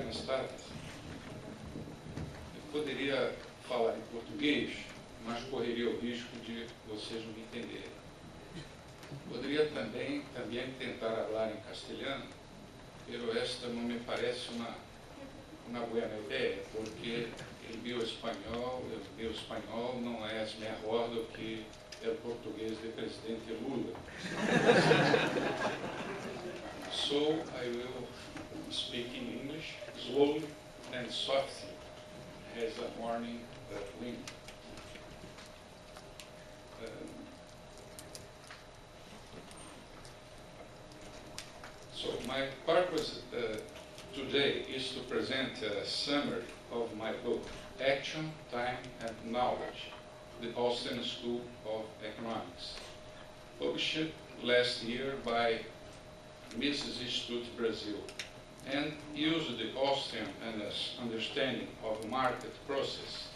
buenas tardes. Eu poderia falar em português, mas correria o risco de vocês não me entenderem. Poderia também tentar falar em castelhano, pero esta não me parece uma boa ideia, porque o meu espanhol não é melhor do que o português do presidente Lula. So I will speak in English, slowly and softly, as a morning wind. So my purpose today is to present a summary of my book, Action, Time and Knowledge, the Austrian School of Economics, published last year by Mrs. Institute, Brazil, and used the Austrian understanding of market process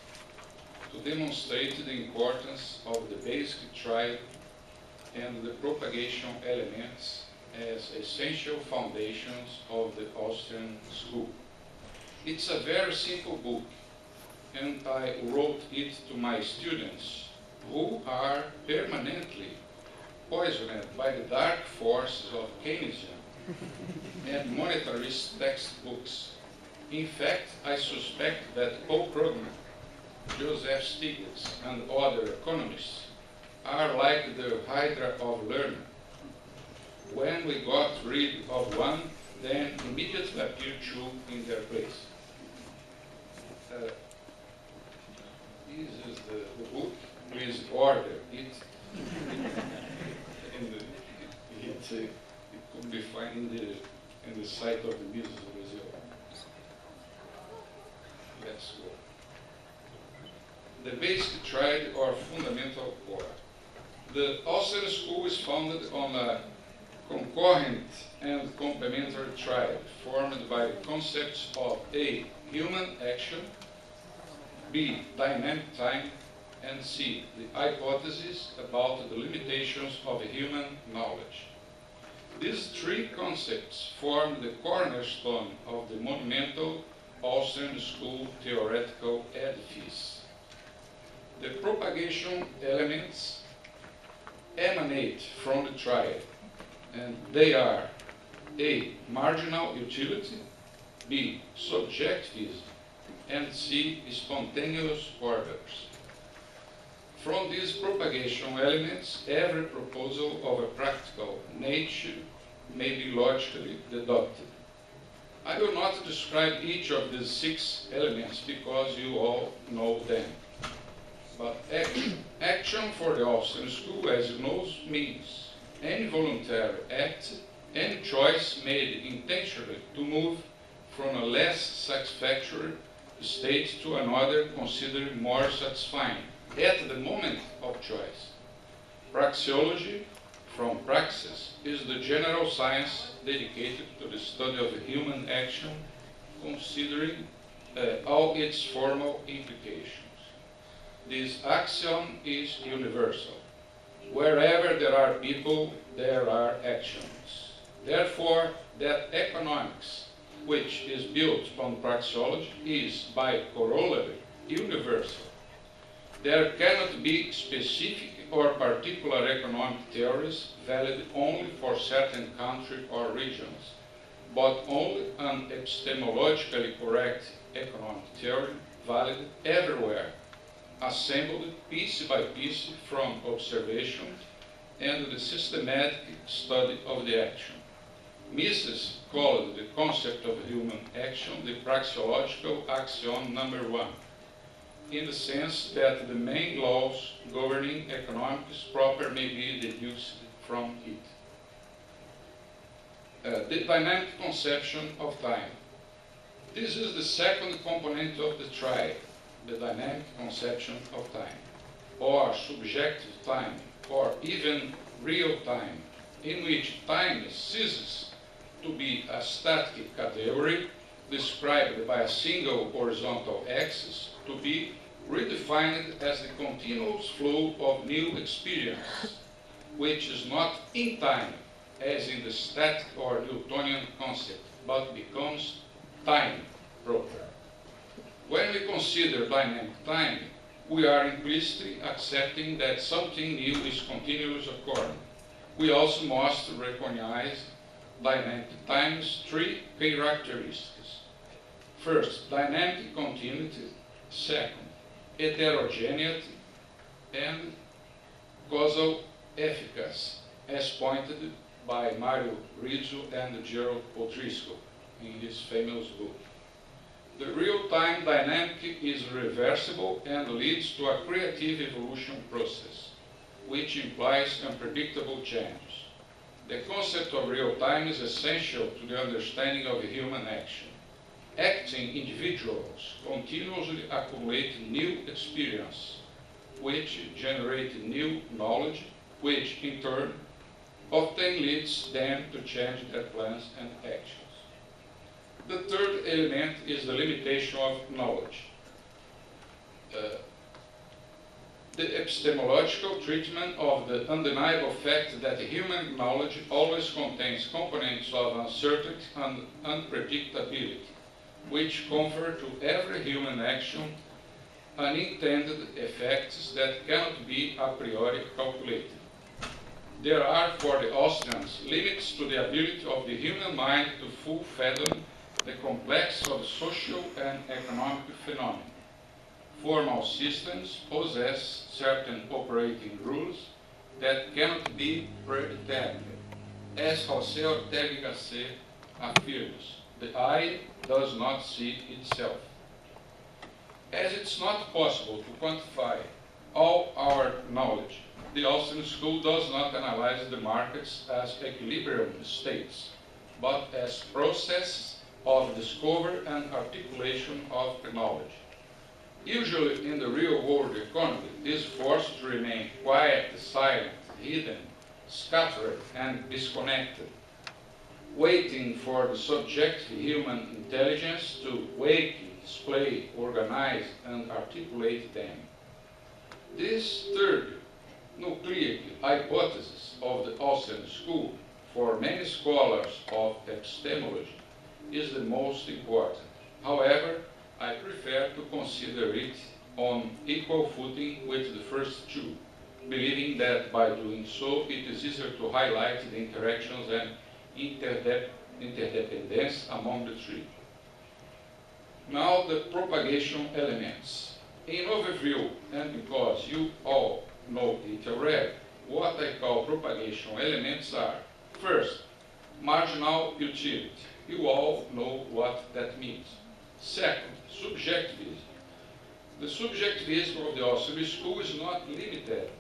to demonstrate the importance of the basic triad and the propagation elements as essential foundations of the Austrian school. It's a very simple book, and I wrote it to my students who are permanently poisoned by the dark forces of Keynesian and monetarist textbooks. In fact, I suspect that Paul Krugman, Joseph Stiglitz, and other economists are like the hydra of learning. When we got rid of one, then immediately appeared two in their place. This is the book. Please order it. It could be found in the site of the Museum of Brazil. Let's go. The basic triad or fundamental core. The Austrian school is founded on a concurrent and complementary triad formed by the concepts of A, human action, B, dynamic time, and C, the hypothesis about the limitations of human knowledge. These three concepts form the cornerstone of the monumental Austrian school theoretical edifice. The propagation elements emanate from the triad, and they are A, marginal utility, B, subjectivism, and C, spontaneous orders. From these propagation elements, every proposal of a practical nature may be logically deducted. I will not describe each of these 6 elements because you all know them. But action for the Austrian school, as you know, means any voluntary act, any choice made intentionally to move from a less satisfactory state to another considered more satisfying at the moment of choice. Praxeology, from praxis, is the general science dedicated to the study of human action, considering all its formal implications. This axiom is universal. Wherever there are people, there are actions. Therefore, that economics, which is built on praxeology, is by corollary universal. There cannot be specific or particular economic theories valid only for certain countries or regions, but only an epistemologically correct economic theory valid everywhere, assembled piece by piece from observation and the systematic study of the action. Mises called the concept of human action the praxeological axiom number 1, in the sense that the main laws governing economics proper may be deduced from it. The dynamic conception of time. This is the second component of the triad, the dynamic conception of time, or subjective time, or even real time, in which time ceases to be a static category described by a single horizontal axis to be redefined as the continuous flow of new experience, which is not in time, as in the static or Newtonian concept, but becomes time consider dynamic time, we are implicitly accepting that something new is continuously occurring. We also must recognize dynamic time's three characteristics. First, dynamic continuity. Second, heterogeneity. And causal efficacy, as pointed by Mario Rizzo and Gerald O'Driscoll in his famous book. The real-time dynamic is reversible and leads to a creative evolution process, which implies unpredictable changes. The concept of real-time is essential to the understanding of human action. Acting individuals continuously accumulate new experience, which generate new knowledge, which in turn often leads them to change their plans and actions. The third element is the limitation of knowledge. The epistemological treatment of the undeniable fact that human knowledge always contains components of uncertainty and unpredictability, which confer to every human action unintended effects that cannot be a priori calculated. There are, for the Austrians, limits to the ability of the human mind to fully fathom the complex of social and economic phenomena. Formal systems possess certain operating rules that cannot be predetermined. As José Ortega y Gasset affirms, the eye does not see itself. As it's not possible to quantify all our knowledge, the Austrian school does not analyze the markets as equilibrium states, but as processes of discovery and articulation of knowledge. Usually in the real-world economy, these forces remain quiet, silent, hidden, scattered, and disconnected, waiting for the subjective human intelligence to awaken, display, organize, and articulate them. This third nucleic hypothesis of the Austrian school, for many scholars of epistemology, is the most important. However, I prefer to consider it on equal footing with the first two, believing that by doing so it is easier to highlight the interactions and interdependence among the three. Now the propagation elements. In overview, and because you all know it already, what I call propagation elements are: first, marginal utility. You all know what that means. Second, subjectivism. The subjectivism of the Austrian school is not limited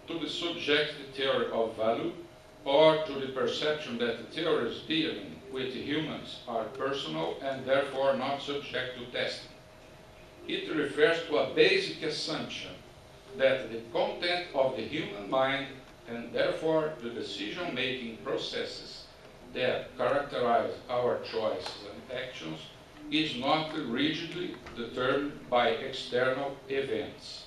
to the subjective theory of value or to the perception that the theories dealing with humans are personal and therefore not subject to testing. It refers to a basic assumption that the content of the human mind and therefore the decision-making processes that characterize our choices and actions is not rigidly determined by external events.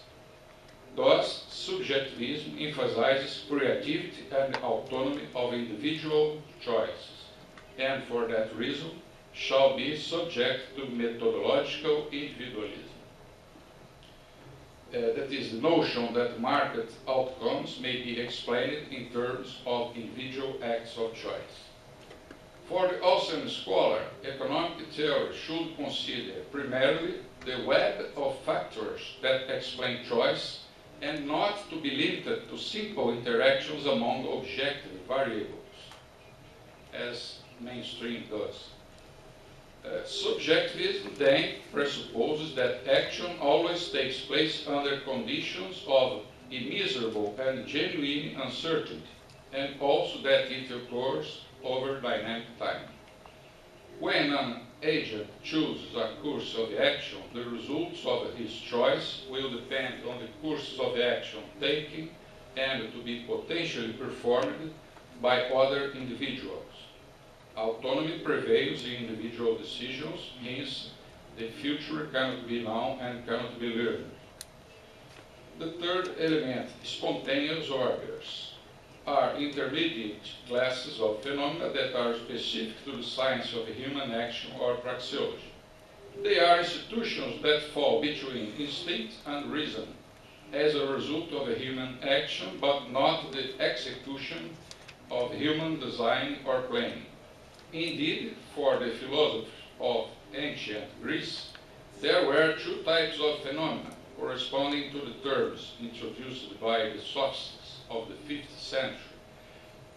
Thus, subjectivism emphasizes creativity and autonomy of individual choices, and for that reason shall be subject to methodological individualism. That is the notion that market outcomes may be explained in terms of individual acts of choice. For the Austrian scholar, economic theory should consider primarily the web of factors that explain choice and not to be limited to simple interactions among objective variables, as mainstream does. Subjectivism then presupposes that action always takes place under conditions of immeasurable and genuine uncertainty, and also that it occurs over dynamic time. When an agent chooses a course of action, the results of his choice will depend on the courses of action taken and to be potentially performed by other individuals. Autonomy prevails in individual decisions, hence the future cannot be known and cannot be learned. The third element, spontaneous orders, are intermediate classes of phenomena that are specific to the science of human action or praxeology. They are institutions that fall between instinct and reason as a result of a human action, but not the execution of human design or planning. Indeed, for the philosophers of ancient Greece, there were two types of phenomena corresponding to the terms introduced by the sophists of the 5th century.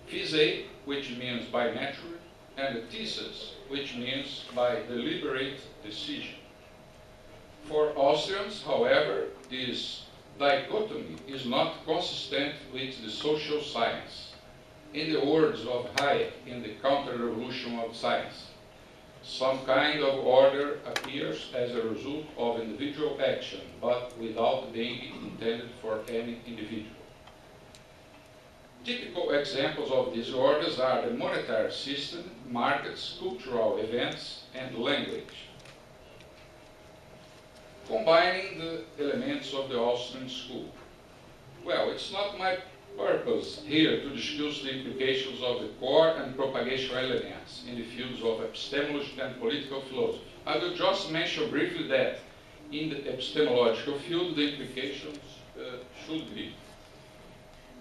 Physe, which means by nature, and thesis, which means by deliberate decision. For Austrians, however, this dichotomy is not consistent with the social science. In the words of Hayek in the Counter-Revolution of Science, some kind of order appears as a result of individual action, but without being intended for any individual. Typical examples of these orders are the monetary system, markets, cultural events, and language. Combining the elements of the Austrian school. Well, it's not my purpose here to discuss the implications of the core and propagation elements in the fields of epistemology and political philosophy. I will just mention briefly that in the epistemological field, the implications should be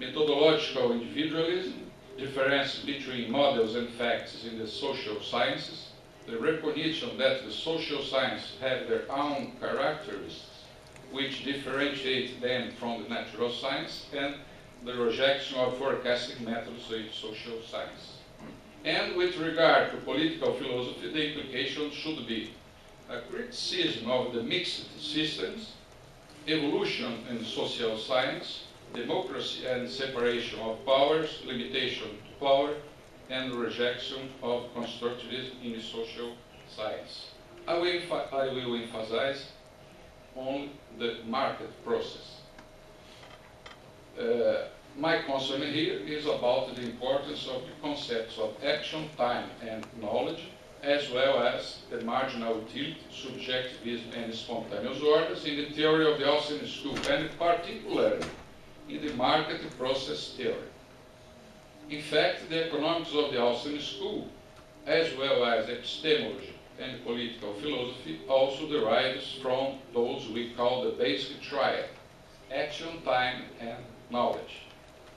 methodological individualism, difference between models and facts in the social sciences, the recognition that the social sciences have their own characteristics which differentiate them from the natural science, and the rejection of forecasting methods in social science. And with regard to political philosophy, the implication should be a criticism of the mixed systems, evolution in social science, democracy and separation of powers, limitation to power, and rejection of constructivism in the social science. I will emphasize on the market process. My concern here is about the importance of the concepts of action, time, and knowledge, as well as the marginal utility, subjectivism, and spontaneous orders in the theory of the Austrian school, and particularly in the market process theory. In fact, the economics of the Austrian school, as well as epistemology and political philosophy, also derives from those we call the basic triad, action, time, and knowledge,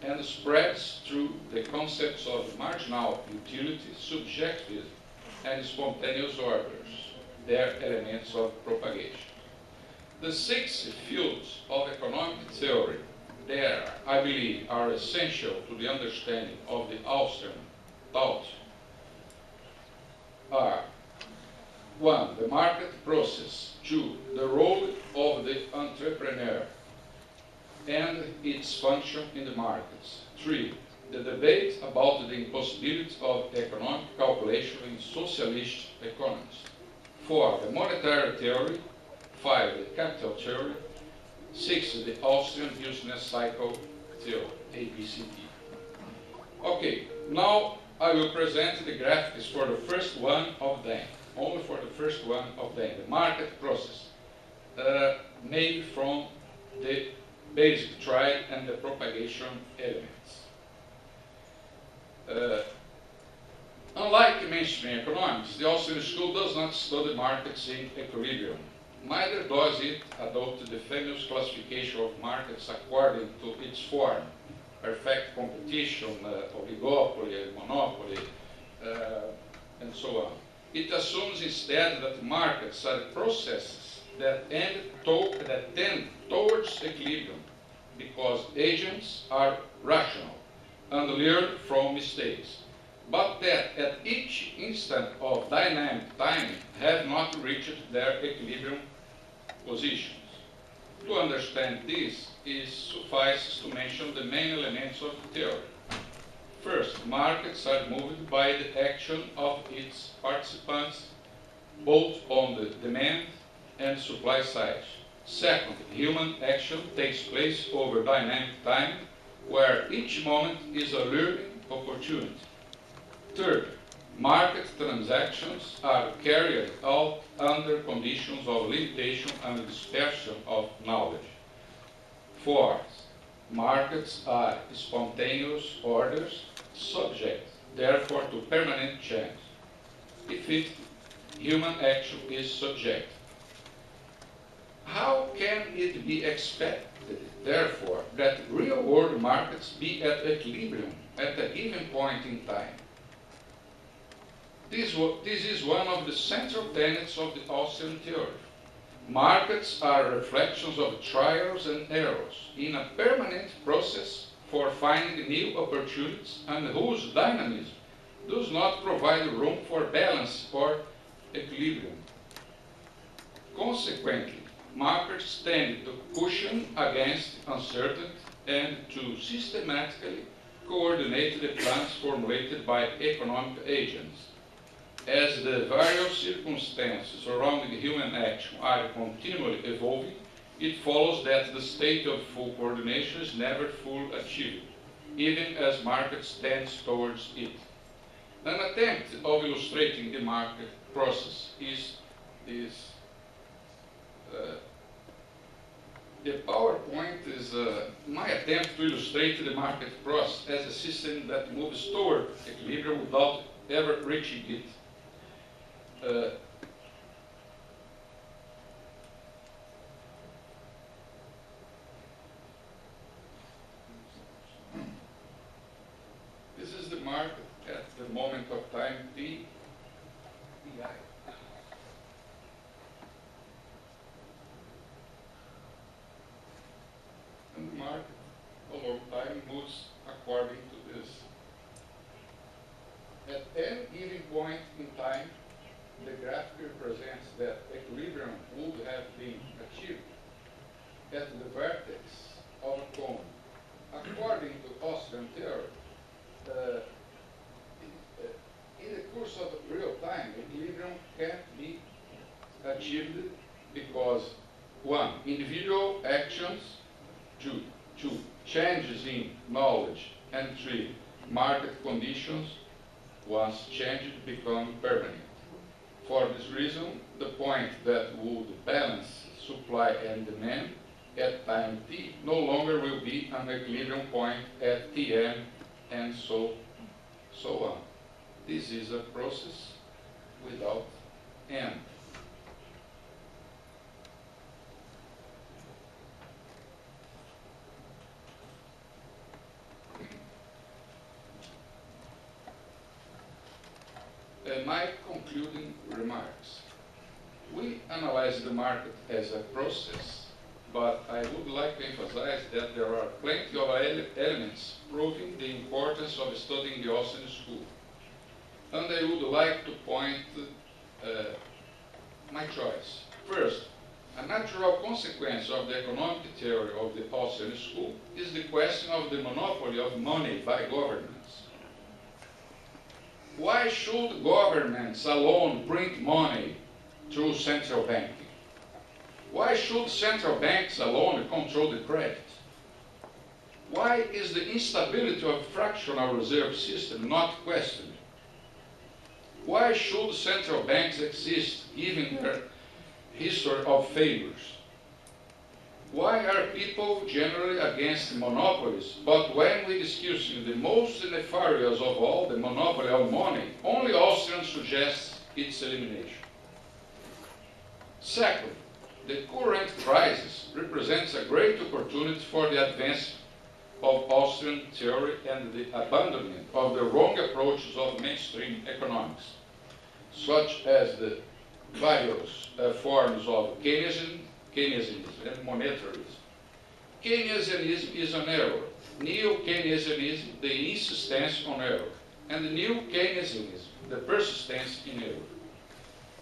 and spreads through the concepts of marginal utility, subjectivism, and spontaneous orders, their elements of propagation. The 6 fields of economic theory there, I believe, are essential to the understanding of the Austrian thought are: 1. The market process. 2. The role of the entrepreneur and its function in the markets. 3. The debate about the impossibility of economic calculation in socialist economies. 4. The monetary theory. 5. The capital theory. 6. The Austrian business cycle theory, ABCD. Okay, now I will present the graphics for the first one of them, only for the first one of them, the market process, made from the basic triad and the propagation elements. Unlike mainstream economics, the Austrian school does not study markets in equilibrium. Neither does it adopt the famous classification of markets according to its form: perfect competition, oligopoly, monopoly, and so on. It assumes instead that markets are processes that tend towards equilibrium, because agents are rational and learn from mistakes, but that at each instant of dynamic time have not reached their equilibrium positions. To understand this, it suffices to mention the main elements of the theory. First, markets are moved by the action of its participants, both on the demand and supply sides. Second, human action takes place over dynamic time, where each moment is a learning opportunity. Third, market transactions are carried out under conditions of limitation and dispersion of knowledge. Fourth, markets are spontaneous orders, subject, therefore, to permanent change. Fifth, human action is subject. How can it be expected, therefore, that real-world markets be at equilibrium at a given point in time? This is one of the central tenets of the Austrian theory. Markets are reflections of trials and errors in a permanent process for finding new opportunities and whose dynamism does not provide room for balance or equilibrium. Consequently, markets tend to cushion against uncertainty and to systematically coordinate the plans formulated by economic agents. As the various circumstances surrounding human action are continually evolving, it follows that the state of full coordination is never fully achieved, even as markets tend towards it. An attempt of illustrating the market process is this. The PowerPoint is my attempt to illustrate the market process as a system that moves toward equilibrium without ever reaching it. This is the market at the moment of time t. And the market over time moves according to this. At any given point in time, the graphic represents that equilibrium would have been achieved at the vertex of a cone. According to Austrian theory, in the course of real time, equilibrium can't be achieved because 1. Individual actions, 2. Changes in knowledge, and 3. Market conditions, once changed, become permanent. For this reason, the point that would balance supply and demand at time t no longer will be an equilibrium point at Tm, and so on. This is a process without end. My concluding remarks. We analyze the market as a process, but I would like to emphasize that there are plenty of elements proving the importance of studying the Austrian school. And I would like to point my choice. First, a natural consequence of the economic theory of the Austrian school is the question of the monopoly of money by governments. Why should governments alone print money through central banking? Why should central banks alone control the credit? Why is the instability of fractional reserve system not questioned? Why should central banks exist given their history of failures? Why are people generally against monopolies, but when we discuss the most nefarious of all, the monopoly of money, only Austrians suggest its elimination? Second, the current crisis represents a great opportunity for the advance of Austrian theory and the abandonment of the wrong approaches of mainstream economics, such as the various forms of Keynesianism and monetarism. Keynesianism is an error. Neo-Keynesianism, the insistence on error. And New Keynesianism, the persistence in error.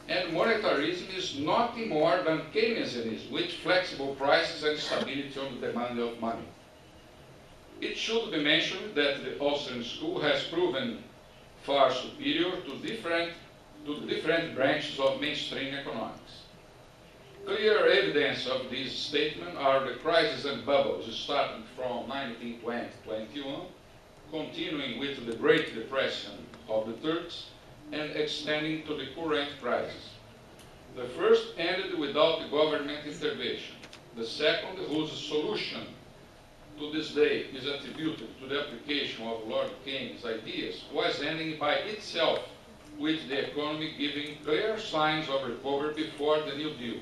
And monetarism is nothing more than Keynesianism with flexible prices and stability on the demand of money. It should be mentioned that the Austrian school has proven far superior to the different branches of mainstream economics. Clear evidence of this statement are the crises and bubbles starting from 1920-21, continuing with the Great Depression of the 30s, and extending to the current crisis. The first ended without government intervention. The second, whose solution to this day is attributed to the application of Lord Keynes' ideas, was ending by itself with the economy giving clear signs of recovery before the New Deal.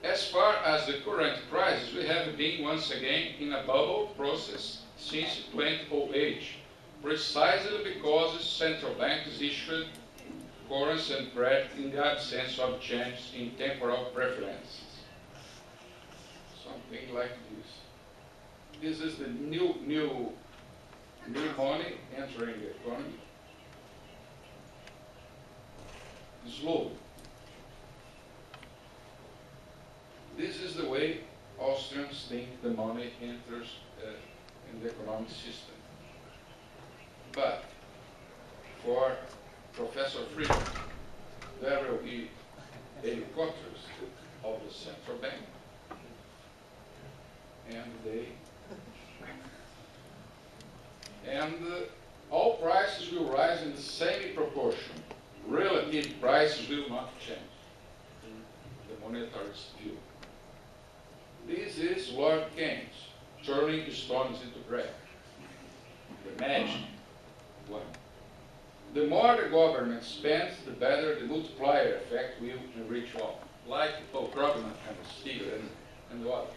As far as the current crisis, we have been once again in a bubble process since 2008, precisely because the central banks issued currency and credit in the absence of change in temporal preferences. Something like this. This is the new money entering the economy. Slowly. This is the way Austrians think the money enters in the economic system. But for Professor Friedman, there will be helicopters of the central bank, and all prices will rise in the same proportion. Relative prices will not change. The monetarist view. This is Lord Keynes turning stones into bread. The magic one. The more the government spends, the better the multiplier effect will enrich all. Like Paul Krugman and Stiegler and others.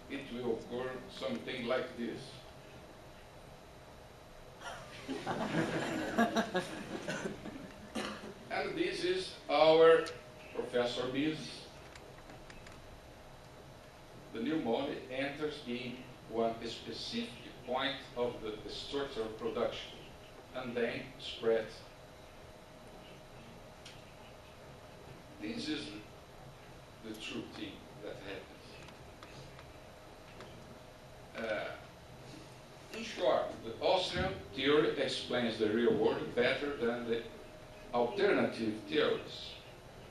It will occur something like this. And this is our Professor Biz. The new money enters in one specific point of the structure of production and then spreads. This is the true thing that happens. In short, the Austrian theory explains the real world better than the alternative theories.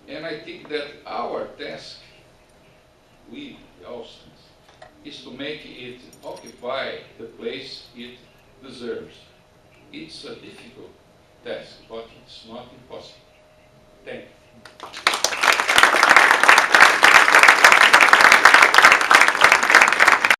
And I think that our task, we, the Austrians, is to make it occupy the place it deserves. It's a difficult task, but it's not impossible. Thank you.